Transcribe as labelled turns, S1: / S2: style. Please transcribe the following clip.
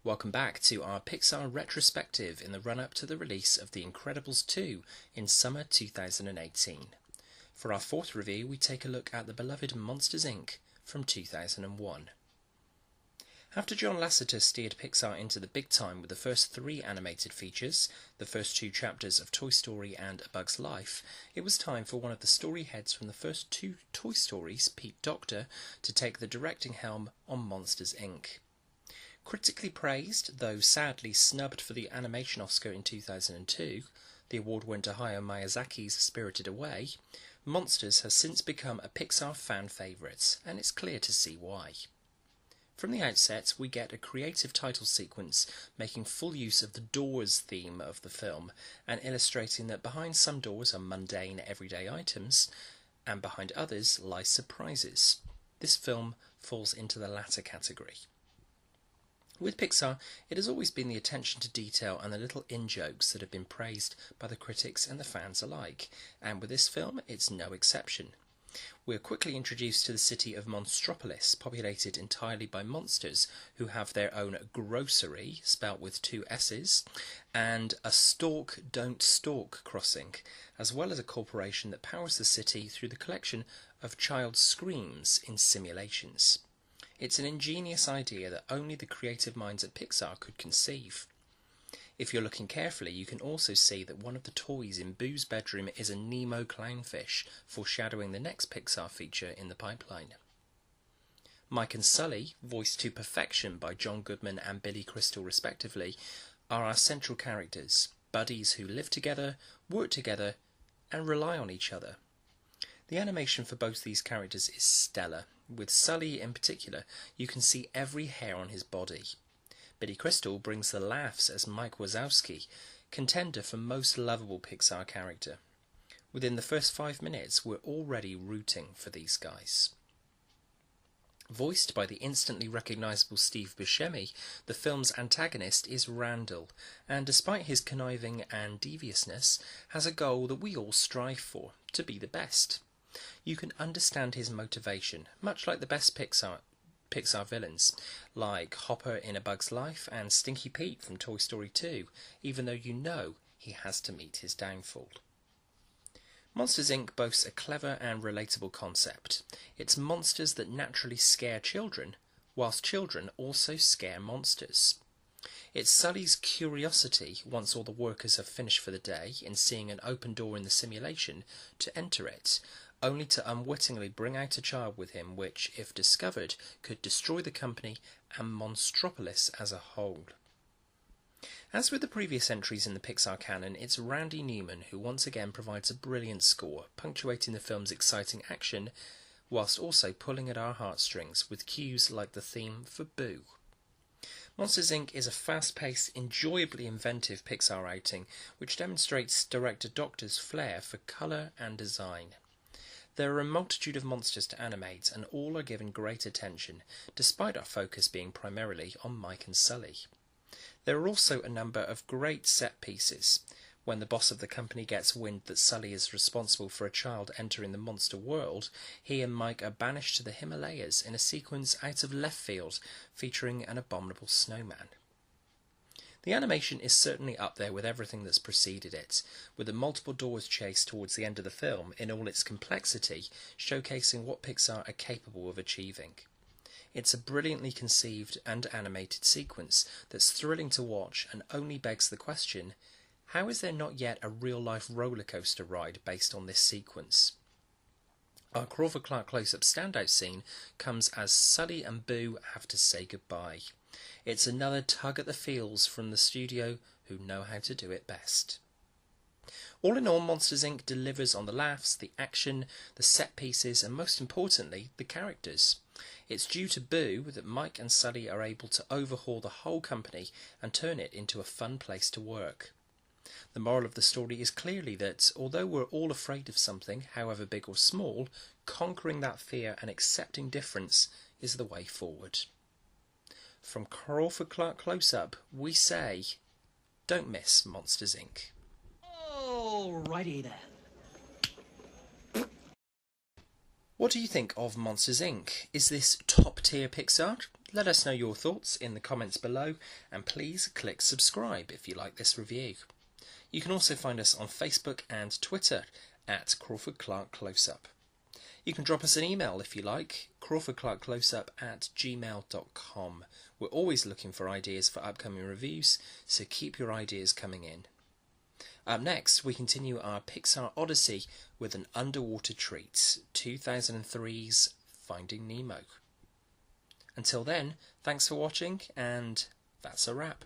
S1: Welcome back to our Pixar retrospective in the run-up to the release of The Incredibles 2 in summer 2018. For our fourth review, we take a look at the beloved Monsters, Inc. from 2001. After John Lasseter steered Pixar into the big time with the first three animated features, the first two chapters of Toy Story and A Bug's Life, it was time for one of the story heads from the first two Toy Stories, Pete Docter, to take the directing helm on Monsters, Inc. Critically praised, though sadly snubbed for the animation Oscar in 2002, the award went to Hayao Miyazaki's Spirited Away, Monsters has since become a Pixar fan favourite, and it's clear to see why. From the outset, we get a creative title sequence making full use of the doors theme of the film, and illustrating that behind some doors are mundane everyday items, and behind others lie surprises. This film falls into the latter category. With Pixar, it has always been the attention to detail and the little in-jokes that have been praised by the critics and the fans alike, and with this film, it's no exception. We are quickly introduced to the city of Monstropolis, populated entirely by monsters who have their own grocery, spelt with two S's, and a stalk don't stalk crossing, as well as a corporation that powers the city through the collection of child screams in simulations. It's an ingenious idea that only the creative minds at Pixar could conceive. If you're looking carefully, you can also see that one of the toys in Boo's bedroom is a Nemo clownfish, foreshadowing the next Pixar feature in the pipeline. Mike and Sully, voiced to perfection by John Goodman and Billy Crystal respectively, are our central characters, buddies who live together, work together, and rely on each other. The animation for both these characters is stellar. With Sully in particular, you can see every hair on his body. Billy Crystal brings the laughs as Mike Wazowski, contender for most lovable Pixar character. Within the first 5 minutes, we're already rooting for these guys. Voiced by the instantly recognisable Steve Buscemi, the film's antagonist is Randall, and despite his conniving and deviousness, has a goal that we all strive for, to be the best. You can understand his motivation, much like the best Pixar villains, like Hopper in A Bug's Life and Stinky Pete from Toy Story 2, even though you know he has to meet his downfall. Monsters, Inc. boasts a clever and relatable concept. It's monsters that naturally scare children, whilst children also scare monsters. It's Sully's curiosity, once all the workers have finished for the day, in seeing an open door in the simulation, to enter it, only to unwittingly bring out a child with him which, if discovered, could destroy the company and Monstropolis as a whole. As with the previous entries in the Pixar canon, it's Randy Newman who once again provides a brilliant score, punctuating the film's exciting action, whilst also pulling at our heartstrings with cues like the theme for Boo. Monsters, Inc. is a fast-paced, enjoyably inventive Pixar outing, which demonstrates director Docter's flair for colour and design. There are a multitude of monsters to animate, and all are given great attention, despite our focus being primarily on Mike and Sully. There are also a number of great set pieces. When the boss of the company gets wind that Sully is responsible for a child entering the monster world, he and Mike are banished to the Himalayas in a sequence out of left field, featuring an abominable snowman. The animation is certainly up there with everything that's preceded it, with the multiple doors chase towards the end of the film in all its complexity, showcasing what Pixar are capable of achieving. It's a brilliantly conceived and animated sequence that's thrilling to watch and only begs the question, how is there not yet a real-life roller coaster ride based on this sequence? Our Crawford-Clark close-up standout scene comes as Sully and Boo have to say goodbye. It's another tug at the feels from the studio who know how to do it best. All in all, Monsters, Inc. delivers on the laughs, the action, the set pieces, and most importantly, the characters. It's due to Boo that Mike and Sully are able to overhaul the whole company and turn it into a fun place to work. The moral of the story is clearly that, although we're all afraid of something, however big or small, conquering that fear and accepting difference is the way forward. From Crawford-Clark Close-Up, we say, don't miss Monsters, Inc.
S2: Alrighty then.
S1: What do you think of Monsters, Inc.? Is this top-tier Pixar? Let us know your thoughts in the comments below, and please click subscribe if you like this review. You can also find us on Facebook and Twitter at Crawford-Clark Close-Up. You can drop us an email if you like, crawfordclarkcloseup@gmail.com. We're always looking for ideas for upcoming reviews, so keep your ideas coming in. Up next, we continue our Pixar Odyssey with an underwater treat, 2003's Finding Nemo. Until then, thanks for watching, and that's a wrap.